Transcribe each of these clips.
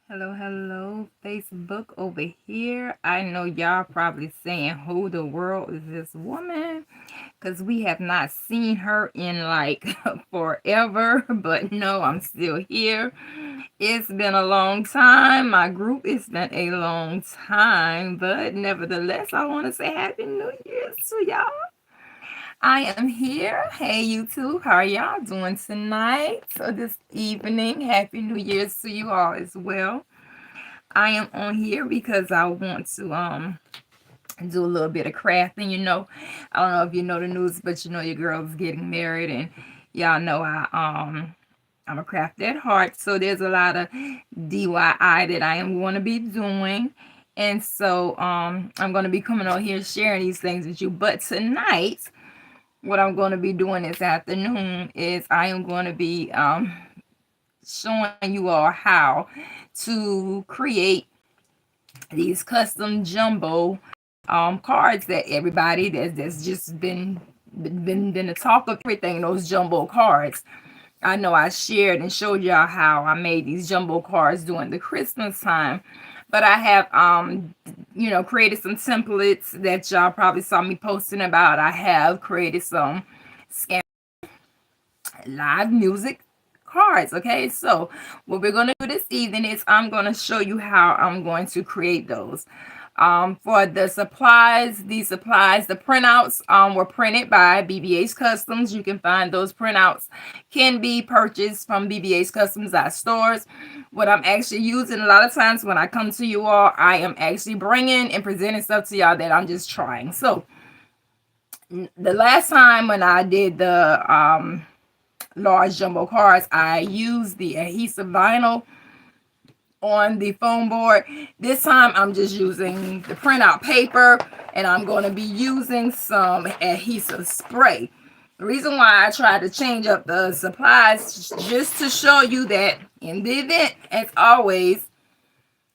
Hello, Facebook over here. I know y'all probably saying, who the world is this woman? Because we have not seen her in like forever, but no, I'm still here. It's been a long time. My group, it's been a long time, but nevertheless, I want to say Happy New Year to y'all. I am here. Hey, you two. How are y'all doing tonight? So this evening, Happy New Year's to you all as well. I am on here because I want to do a little bit of crafting. I don't know if you know the news, but your girl's getting married, and y'all know I'm a craft at heart. So there's a lot of DIY that I am going to be doing. And so I'm going to be coming on here sharing these things with you. But tonight, what I'm going to be doing this afternoon is I am going to be showing you all how to create these custom jumbo cards that everybody that's just been the talk of everything, those jumbo cards. I know I shared and showed y'all how I made these jumbo cards during the Christmas time, but I have created some templates that y'all probably saw me posting about. I have created some scan live music cards. Okay, so what we're going to do this evening is I'm going to show you how I'm going to create those. For the supplies, the printouts were printed by BBH Customs. You can find those printouts can be purchased from BBH Customs stores. What I'm actually using a lot of times when I come to you all, I am actually bringing and presenting stuff to y'all that I'm just trying. So the last time when I did the large jumbo cards, I used the adhesive vinyl on the foam board. This time I'm just using the printout paper, and I'm going to be using some adhesive spray. The reason why I try to change up the supplies just to show you that in the event, as always,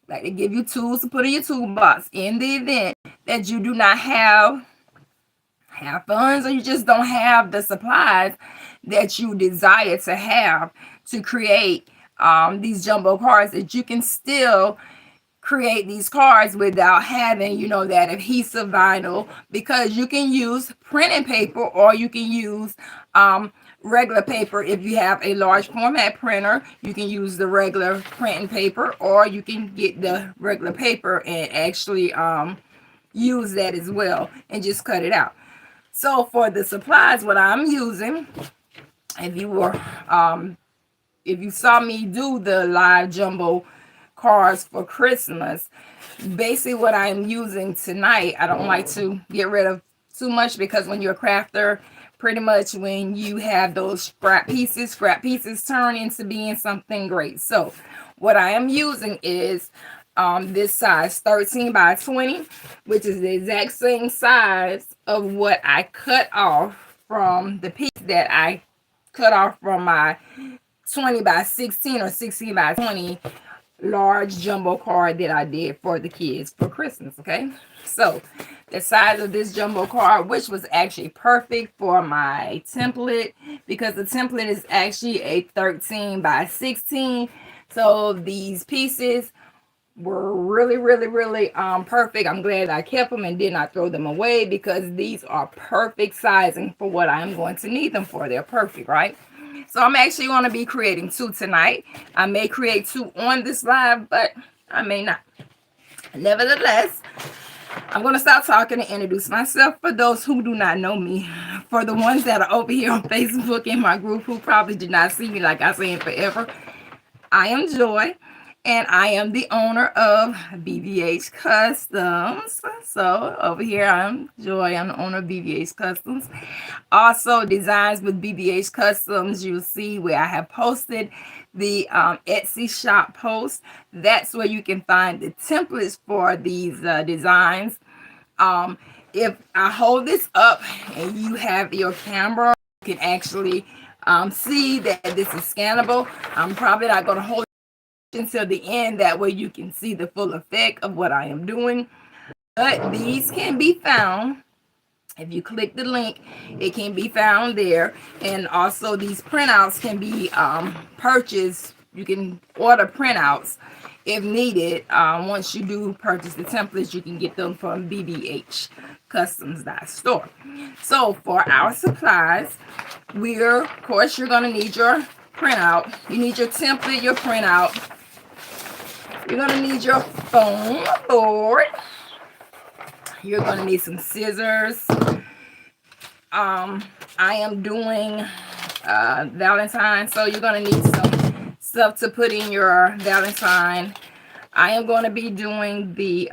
like to give you tools to put in your toolbox. In the event that you do not have funds, or you just don't have the supplies that you desire to have to create these jumbo cards, that you can still create these cards without having that adhesive vinyl, because you can use printing paper, or you can use regular paper. If you have a large format printer, you can use the regular printing paper, or you can get the regular paper and actually use that as well and just cut it out. So for the supplies, what I'm using, if you saw me do the live jumbo cards for Christmas, basically what I'm using tonight, I don't like to get rid of too much, because when you're a crafter, pretty much when you have those scrap pieces turn into being something great. So what I am using is this size 13 by 20, which is the exact same size of what I cut off from the piece that I cut off from my 20 by 16 or 16 by 20 large jumbo card that I did for the kids for Christmas. Okay, so the size of this jumbo card, which was actually perfect for my template, because the template is actually a 13 by 16. So these pieces were really perfect. I'm glad I kept them and did not throw them away, because these are perfect sizing for what I'm going to need them for. They're perfect, right? So I'm actually going to be creating two tonight. I may create two on this live, but I may not. Nevertheless, I'm going to stop talking and introduce myself for those who do not know me. For the ones that are over here on Facebook in my group who probably did not see me like I say in forever, I am Joy, and I am the owner of BBH Customs. So over here, I'm Joy. I'm the owner of BBH Customs. Also, Designs with BBH Customs. You'll see where I have posted the Etsy shop post. That's where you can find the templates for these designs. If I hold this up and you have your camera, you can actually see that this is scannable. I'm probably not going to hold it until the end. That way you can see the full effect of what I am doing. But these can be found. If you click the link, it can be found there. And also these printouts can be purchased. You can order printouts if needed. Once you do purchase the templates, you can get them from BBHCustoms.store. So for our supplies, of course, you're going to need your printout. You need your template, your printout. You're going to need your foam board. You're going to need some scissors. I am doing Valentine, so you're going to need some stuff to put in your Valentine. I am going to be doing the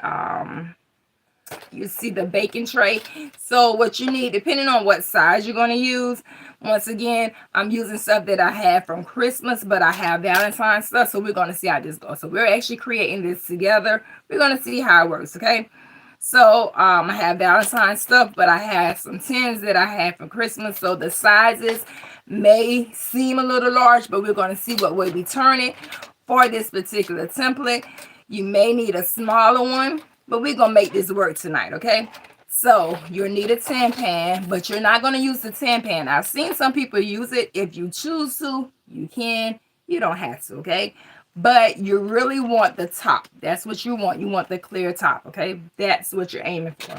you see the baking tray. So what you need, depending on what size you're going to use, once again, I'm using stuff that I have from Christmas, but I have Valentine stuff, so we're going to see how this goes. So we're actually creating this together. We're going to see how it works, okay? So I have Valentine stuff, but I have some tins that I have from Christmas, so the sizes may seem a little large, but we're going to see what way we turn it for this particular template. You may need a smaller one, but we're going to make this work tonight, okay? So you'll need a tin pan, but you're not going to use the tin pan. I've seen some people use it. If you choose to, you can. You don't have to, okay? But you really want the top. That's what you want. You want the clear top, okay? That's what you're aiming for.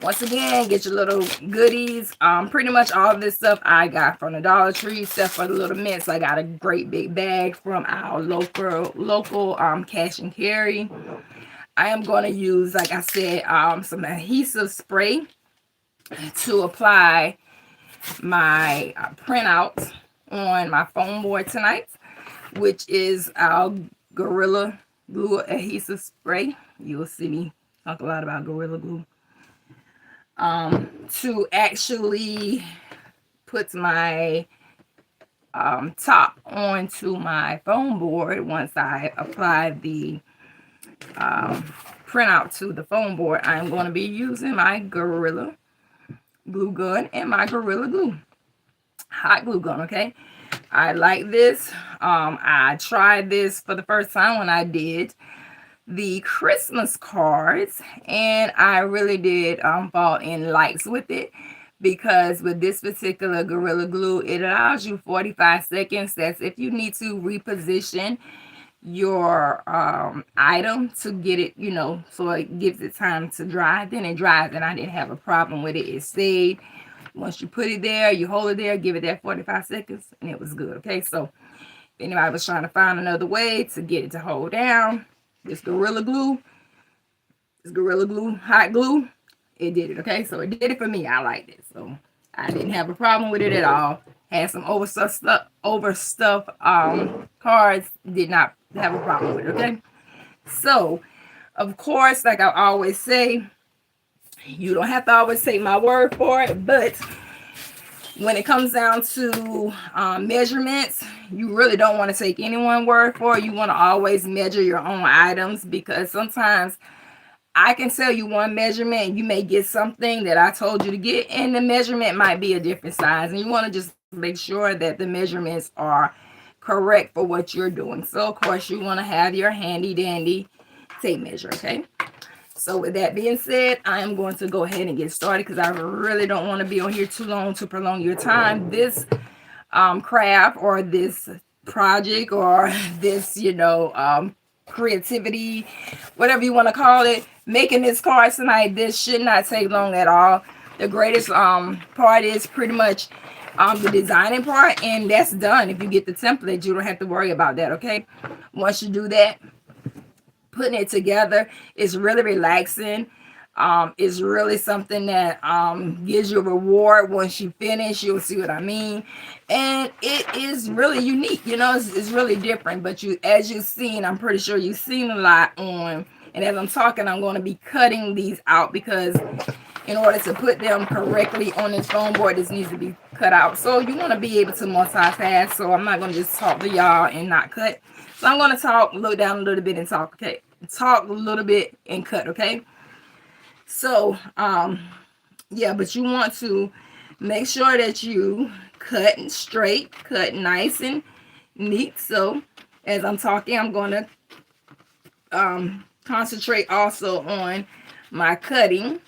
Once again, get your little goodies. Pretty much all of this stuff I got from the Dollar Tree, except for the little mints. I got a great big bag from our local cash and carry. I am going to use, like I said, some adhesive spray to apply my printout on my foam board tonight, which is our Gorilla Glue adhesive spray. You will see me talk a lot about Gorilla Glue. To actually put my top onto my foam board once I apply the printout to the foam board, I'm going to be using my Gorilla Glue gun and my Gorilla Glue hot glue gun, okay? I like this. I tried this for the first time when I did the Christmas cards, and I really did fall in likes with it, because with this particular Gorilla Glue, it allows you 45 seconds. That's if you need to reposition your item to get it, you know, so it gives it time to dry. Then it dries, and I didn't have a problem with it. It stayed. Once you put it there, you hold it there, give it that 45 seconds, and it was good, okay? So if anybody was trying to find another way to get it to hold down, this Gorilla Glue hot glue, it did it, okay? So it did it for me. I liked it, so I didn't have a problem with it at all. Had some overstuffed cards, did not have a problem with it, okay? So of course, like I always say, you don't have to always take my word for it, but when it comes down to measurements, you really don't want to take anyone's word for it. You want to always measure your own items, because sometimes I can tell you one measurement, you may get something that I told you to get, and the measurement might be a different size, and you want to just make sure that the measurements are correct for what you're doing. So of course you want to have your handy dandy tape measure, okay? So with that being said, I am going to go ahead and get started, because I really don't want to be on here too long to prolong your time. This craft or this project or this, you know, creativity, whatever you want to call it, making this card tonight, this should not take long at all. The greatest part is pretty much the designing part, and that's done. If you get the template, you don't have to worry about that, okay? Once you do that, putting it together is really relaxing. It's really something that gives you a reward. Once you finish, you'll see what I mean. And it is really unique, you know, it's really different. But you, as you've seen, I'm pretty sure you've seen a lot on, and as I'm talking, I'm going to be cutting these out, because in order to put them correctly on this foam board, this needs to be cut out. So you want to be able to multitask. So I'm not going to just talk to y'all and not cut. So I'm going to talk, look down a little bit and talk, okay? Talk a little bit and cut, okay? So, yeah, but you want to make sure that you cut straight, cut nice and neat. So as I'm talking, I'm going to concentrate also on my cutting.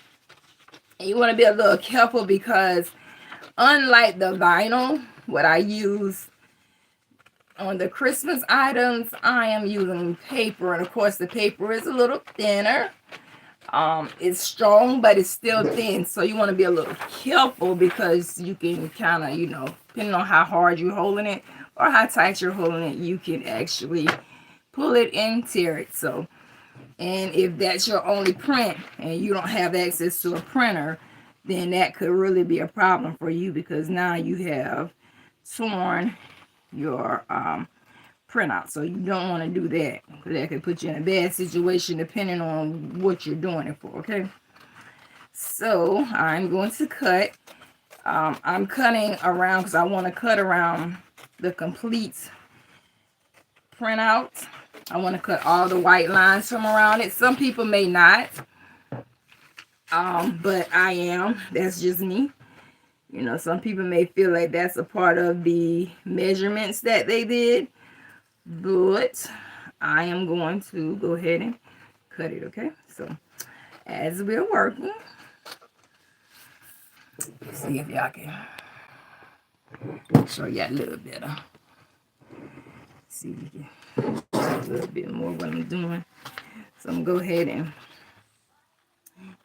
And you want to be a little careful, because unlike the vinyl, what I use On the Christmas items, I am using paper, and of course the paper is a little thinner. It's strong, but it's still thin, so you want to be a little careful because you can kind of, depending on how hard you're holding it or how tight you're holding it, you can actually pull it and tear it. So, and if that's your only print and you don't have access to a printer, then that could really be a problem for you, because now you have torn your printout. So you don't want to do that, because that could put you in a bad situation depending on what you're doing it for. Okay, so I'm going to cut. I'm cutting around because I want to cut around the complete printout. I want to cut all the white lines from around it. Some people may not, but I am. That's just me. Some people may feel like that's a part of the measurements that they did, but I am going to go ahead and cut it. Okay, so as we're working, let's see if y'all can show you a little better. See if we can a little bit more what I'm doing. So I'm gonna go ahead and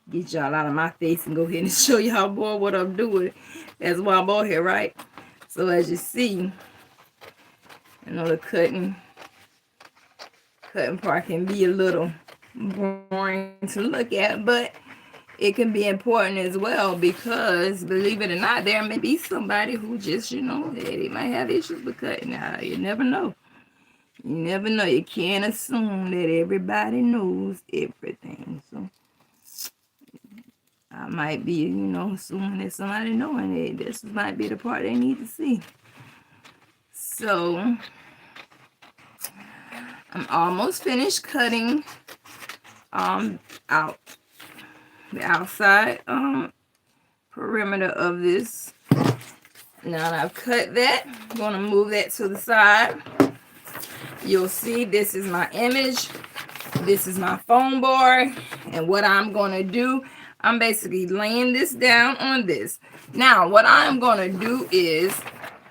get y'all out of my face and go ahead and show y'all more what I'm doing. That's why I'm on here, right? So as you see, the cutting part can be a little boring to look at, but it can be important as well, because believe it or not, there may be somebody who just, they might have issues with cutting. Now, you never know. You never know. You can't assume that everybody knows everything. So I might be, assuming that somebody knowing it. This might be the part they need to see. So I'm almost finished cutting out the outside perimeter of this. Now that I've cut that, I'm going to move that to the side. You'll see this is my image. This is my foam board. And what I'm going to do, I'm basically laying this down on this. Now, what I'm going to do is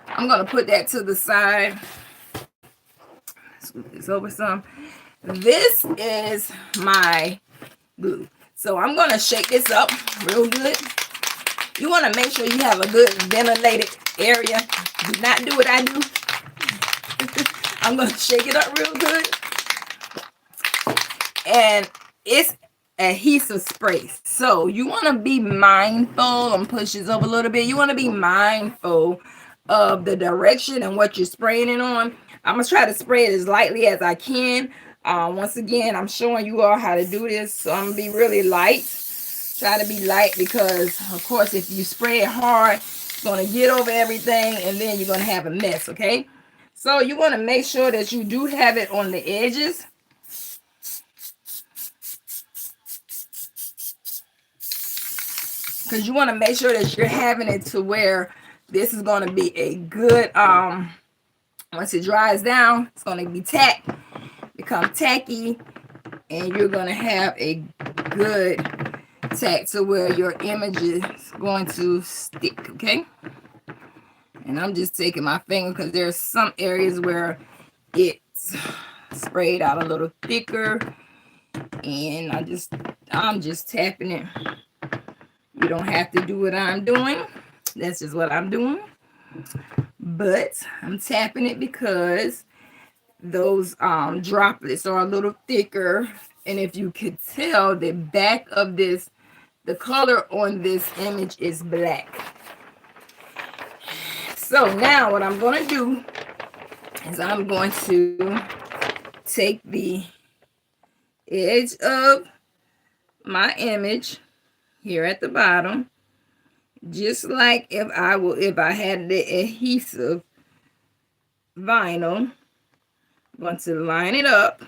I'm going to put that to the side. Scoop this over some. This is my glue. So I'm going to shake this up real good. You want to make sure you have a good ventilated area. Do not do what I do. I'm going to shake it up real good. And it's adhesive spray. So you want to be mindful. I'm push this over a little bit. You want to be mindful of the direction and what you're spraying it on. I'm going to try to spray it as lightly as I can. Once again, I'm showing you all how to do this. So I'm going to be really light. Try to be light, because, of course, if you spray it hard, it's going to get over everything, and then you're going to have a mess, okay? So you want to make sure that you do have it on the edges. Because you want to make sure that you're having it to where this is going to be a good, once it dries down, it's going to be become tacky, and you're going to have a good tack to where your image is going to stick, okay? And I'm just taking my finger because there's some areas where it's sprayed out a little thicker, and I'm just tapping it. You don't have to do what I'm doing. That's just what I'm doing. But I'm tapping it because those droplets are a little thicker, and if you could tell, the back of this, the color on this image is black. So now what I'm going to do is I'm going to take the edge of my image here at the bottom, just like if I had the adhesive vinyl. I'm going to line it up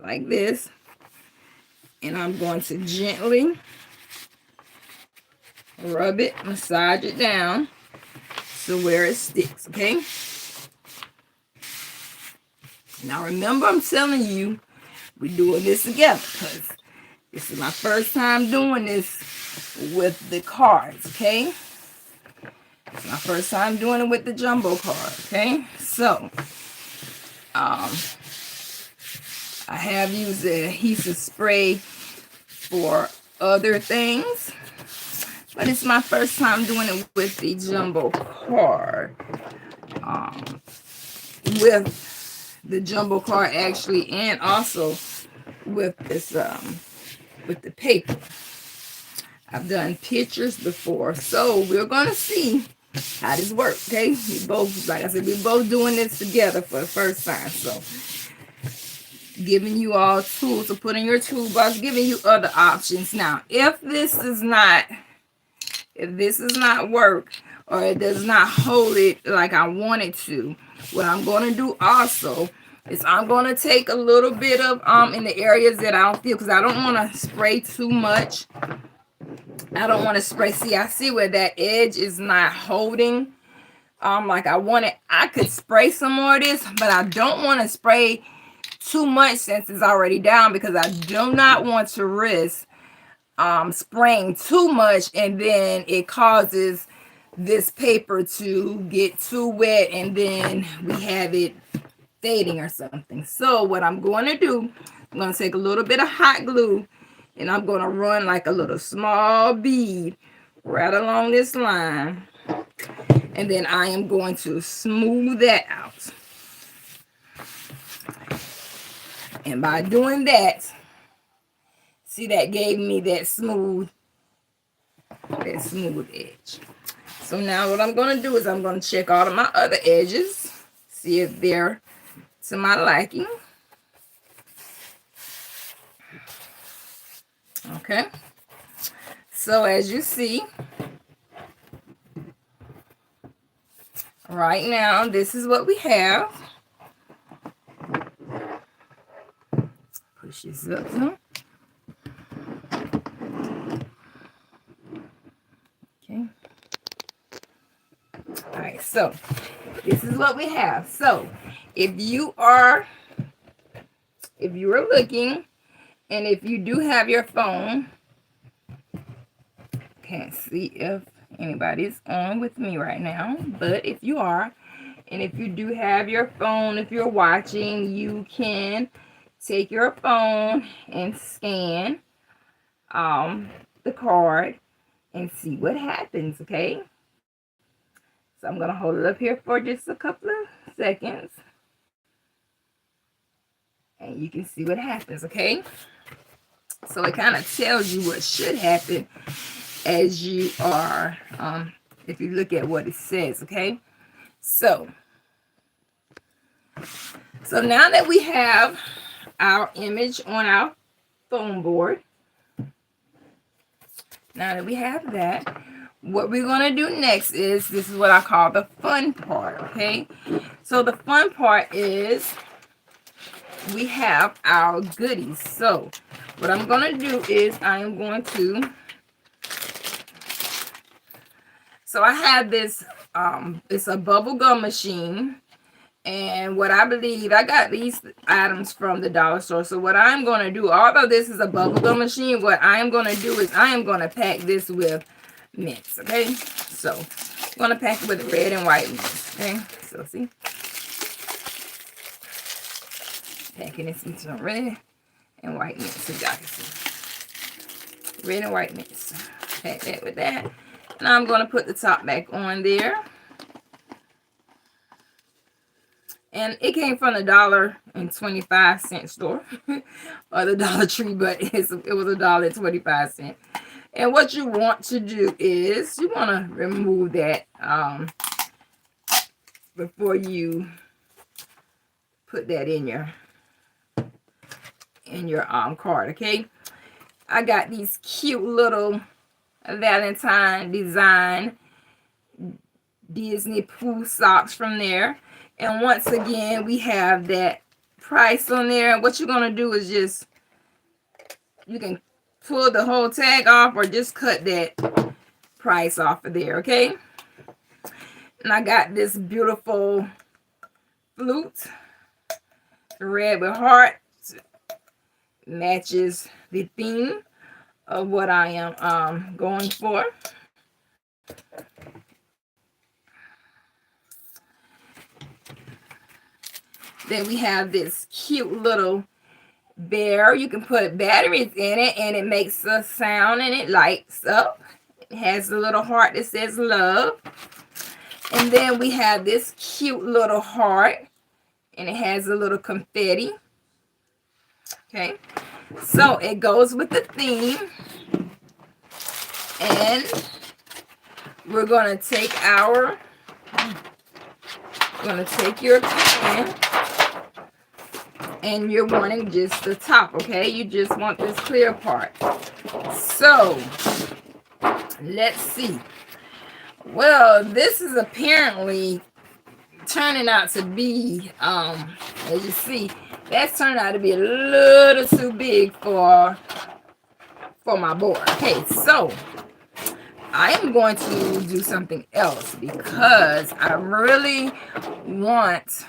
like this, and I'm going to gently rub it, massage it down to where it sticks, okay? Now remember, I'm telling you, we're doing this together, because this is my first time doing this with the cards, okay? It's my first time doing it with the jumbo card, okay? So, I have used the adhesive spray for other things, but it's my first time doing it with the jumbo card. With the jumbo card actually, and also with this with the paper. I've done pictures before, so we're gonna see how this works. Okay, we both, like I said, we're both doing this together for the first time. So giving you all tools to put in your toolbox, giving you other options. Now if this does not work, or it does not hold it like I want it to, what I'm going to do also is I'm going to take a little bit of in the areas that I don't feel, because I don't want to spray too much. I don't want to spray. See, I see where that edge is not holding like I want it. I could spray some more of this, but I don't want to spray too much since it's already down, because I do not want to risk spraying too much and then it causes this paper to get too wet and then we have it fading or something. So what I'm going to do, I'm going to take a little bit of hot glue and I'm going to run like a little small bead right along this line, and then I am going to smooth that out. And by doing that, see, that gave me that smooth edge. So now what I'm going to do is I'm going to check all of my other edges, see if they're to my liking. Okay. So as you see, right now, this is what we have. Push this up some. Okay. All right, so this is what we have. So if you are looking, and if you do have your phone, can't see if anybody's on with me right now, but if you are, and if you do have your phone, if you're watching, you can take your phone and scan the card and see what happens. Okay, so I'm going to hold it up here for just a couple of seconds and you can see what happens. Okay, so it kind of tells you what should happen as you are if you look at what it says. Okay, so now that we have our image on our foam board, now that we have that, what we're going to do next is, this is what I call the fun part. Okay, so the fun part is we have our goodies. So what I'm going to do is I am going to, so I have this it's a bubble gum machine, and what I believe, I got these items from the dollar store. So what I'm going to do, although this is a bubble gum machine, what I am going to do is I am going to pack this with mints. Okay, so I'm going to pack it with red and white mints. Okay, so see, packing this with some red and white mints, so y'all can see. Red and white mints. Pack that with that. Now I'm going to put the top back on there. And it came from the $1.25 store or the Dollar Tree, but it was $1.25. And what you want to do is you want to remove that before you put that in your card. Okay, I got these cute little Valentine design Disney Pooh socks from there. And once again, we have that price on there. What you're going to do is just, you can pull the whole tag off or just cut that price off of there. Okay, and I got this beautiful flute, red with hearts, matches the theme of what I am going for. Then we have this cute little bear. You can put batteries in it and it makes a sound and it lights up. It has a little heart that says love. And then we have this cute little heart and it has a little confetti. Okay, so it goes with the theme. And we're going to take your can, and you're wanting just the top, okay? You just want this clear part. So, let's see. Well, this is apparently turning out to be, as you see, that's turning out to be a little too big for my board. Okay, so I am going to do something else because I really want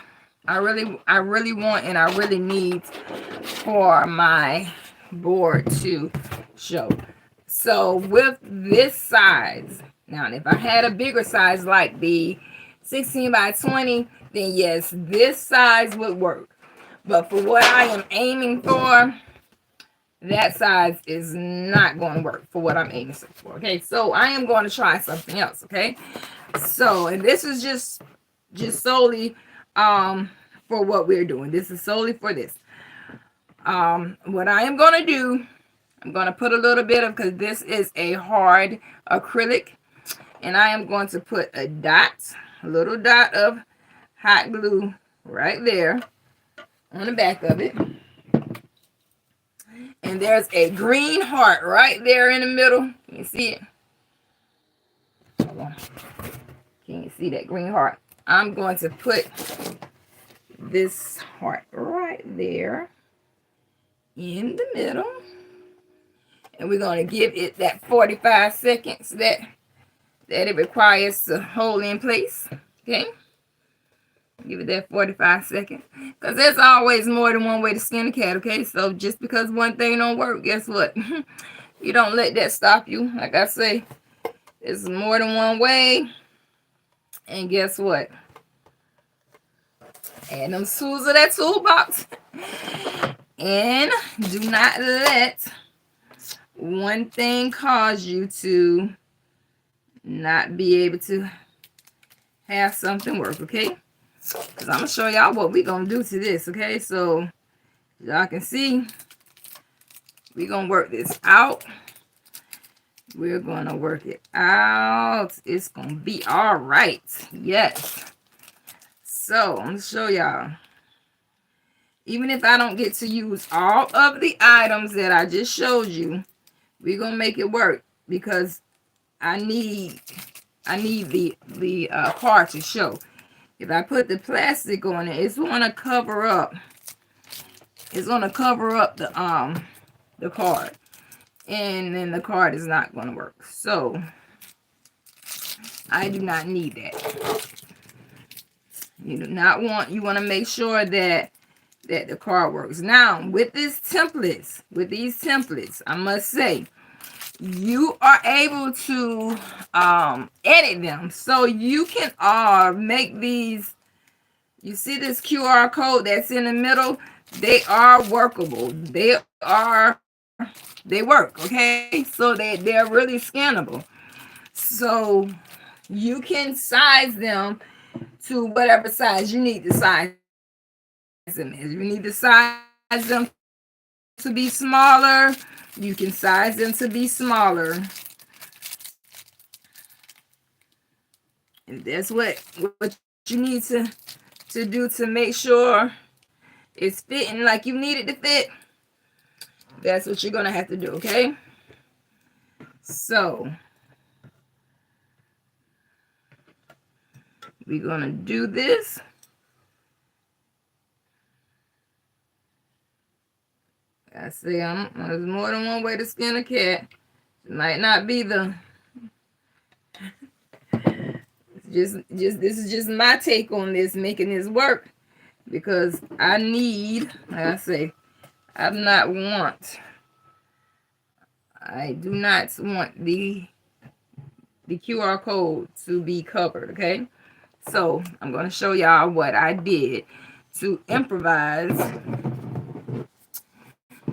and I really need for my board to show. So with this size, now if I had a bigger size like the 16 by 20, then yes, this size would work. But for what I am aiming for, that size is not going to work for what I'm aiming for. Okay, so I am going to try something else. Okay, so and this is just solely for what we're doing. This is solely for this. What I am going to do, I'm going to put a little bit of, because this is a hard acrylic, and I am going to put a little dot of hot glue right there on the back of it. And there's a green heart right there in the middle. Can you see it? Hold on. Can you see that green heart? I'm going to put this heart right there in the middle. And we're going to give it that 45 seconds that it requires to hold in place. Okay? Give it that 45 seconds. Because there's always more than one way to skin a cat, okay? So just because one thing don't work, guess what? You don't let that stop you. Like I say, there's more than one way. And guess what? Add them tools to that toolbox. And do not let one thing cause you to not be able to have something work, okay? Because I'm going to show y'all what we're going to do to this, okay? So, y'all can see, we're going to work this out. We're going to work it out. It's going to be all right. Yes. So, I'm going to show y'all. Even if I don't get to use all of the items that I just showed you, we're going to make it work because I need the card to show. If I put the plastic on it, it's going to cover up. It's going to cover up the card. And then the card is not going to work. So, I do not need that. You do not want, you want to make sure that the card works. Now, with these templates, I must say, you are able to edit them. So you can make these. You see this QR code that's in the middle? They are workable. They work, okay? So they're really scannable. So you can size them to whatever size you need to size them. If you need to size them to be smaller, you can size them to be smaller. And that's what you need to do to make sure it's fitting like you need it to fit. That's what you're going to have to do, okay? So, we're going to do this. I say there's more than one way to skin a cat. It might not be the this is just my take on this, making this work, because I need, like I say, I do not want the QR code to be covered, okay? So I'm going to show y'all what I did. to improvise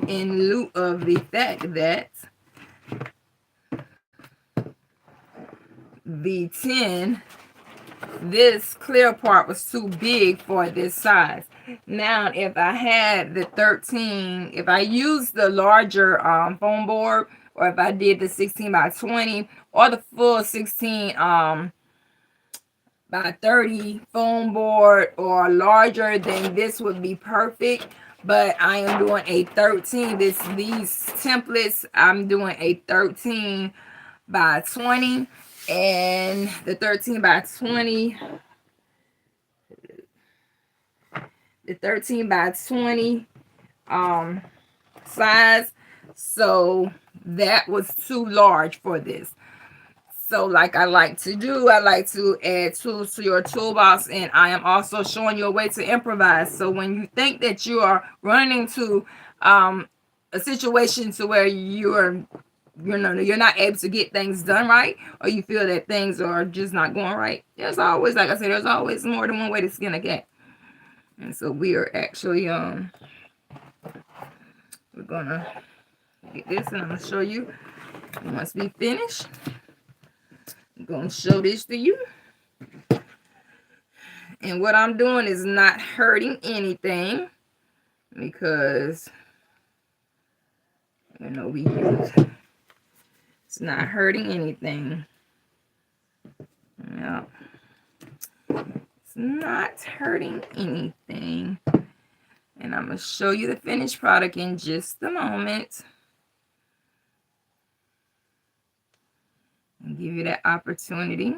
in lieu of the fact that the 10, this clear part was too big for this size. Now, if I had the 13, if I used the larger foam board, or if I did the 16 by 20 or the full 16 by 30 foam board or larger, then this would be perfect. But I am doing a 13. These templates, I'm doing a 13 by 20, and the 13 by 20, the 13 by 20 size, so that was too large for this. So like I like to do, I like to add tools to your toolbox, and I am also showing you a way to improvise. So when you think that you are running into a situation to where you're not able to get things done right, or you feel that things are just not going right, there's always, like I said, there's always more than one way to skin a cat. And so we are actually we're gonna get this, and I'm gonna show you once we finish. I'm gonna show this to you, and what I'm doing is not hurting anything, because we use, it's not hurting anything. No, it's not hurting anything. And I'm gonna show you the finished product in just a moment, and give you that opportunity.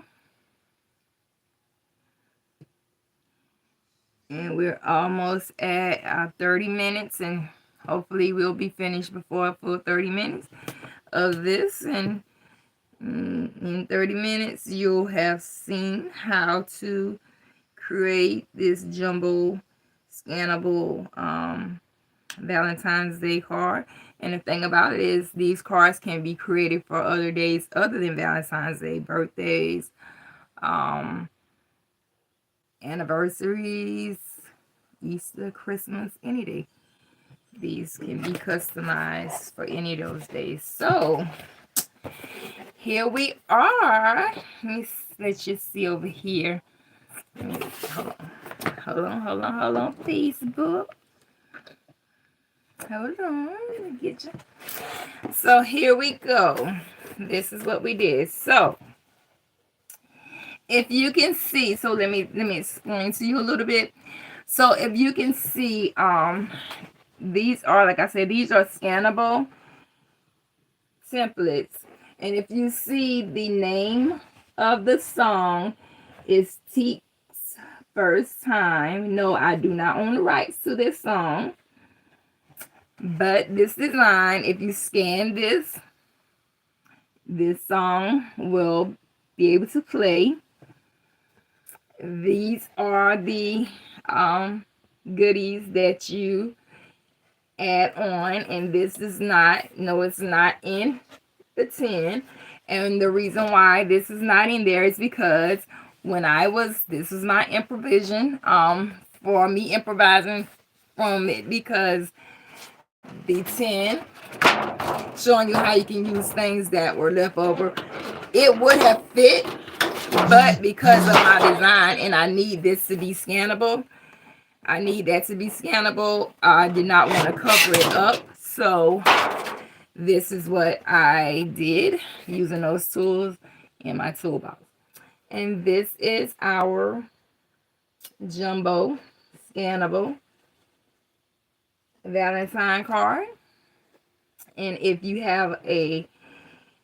And we're almost at 30 minutes, and hopefully we'll be finished before a full 30 minutes of this. And in 30 minutes, you'll have seen how to create this jumbo scannable Valentine's Day card. And the thing about it is, these cards can be created for other days other than Valentine's Day, birthdays, anniversaries, Easter, Christmas, any day. These can be customized for any of those days. So here we are. Let me let you see over here. Hold on, Facebook. Hold on, let me get you. So here we go. This is what we did. So if you can see, so let me explain to you a little bit. So if you can see, these are, like I said, these are scannable templates. And if you see, the name of the song is Teek's First Time. No, I do not own the rights to this song. But this design, if you scan this song will be able to play. These are the goodies that you add on, and this is not, no, it's not in the 10. And the reason why this is not in there is because when this is my improvisation, for me improvising from it, because the 10, showing you how you can use things that were left over, it would have fit, but because of my design, and I need this to be scannable, I need that to be scannable, I did not want to cover it up. So this is what I did using those tools in my toolbox. And this is our jumbo scannable Valentine card. And if you have a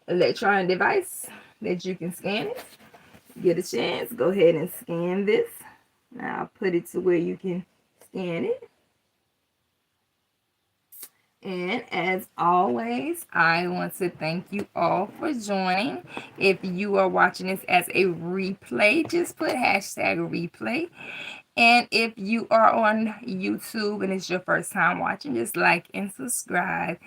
electronic device that you can scan it, get a chance, go ahead and scan this. Now I'll put it to where you can scan it. And as always, I want to thank you all for joining. If you are watching this as a replay, just put hashtag replay. And if you are on YouTube and it's your first time watching, just like and subscribe.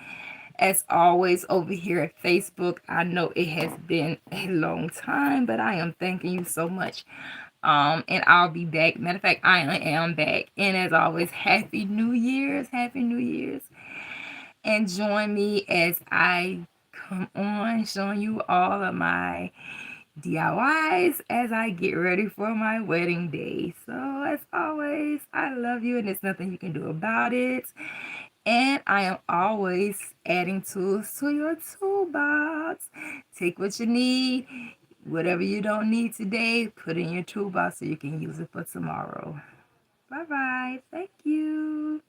As always, over here at Facebook, I know it has been a long time, but I am thanking you so much And I'll be back. Matter of fact, I am back. And as always, Happy New Year's. Happy New Year's. And join me as I come on showing you all of my DIYs as I get ready for my wedding day. So as always, I love you and there's nothing you can do about it. And I am always adding tools to your toolbox. Take what you need. Whatever you don't need today, put in your toolbox so you can use it for tomorrow. Bye-bye. Thank you.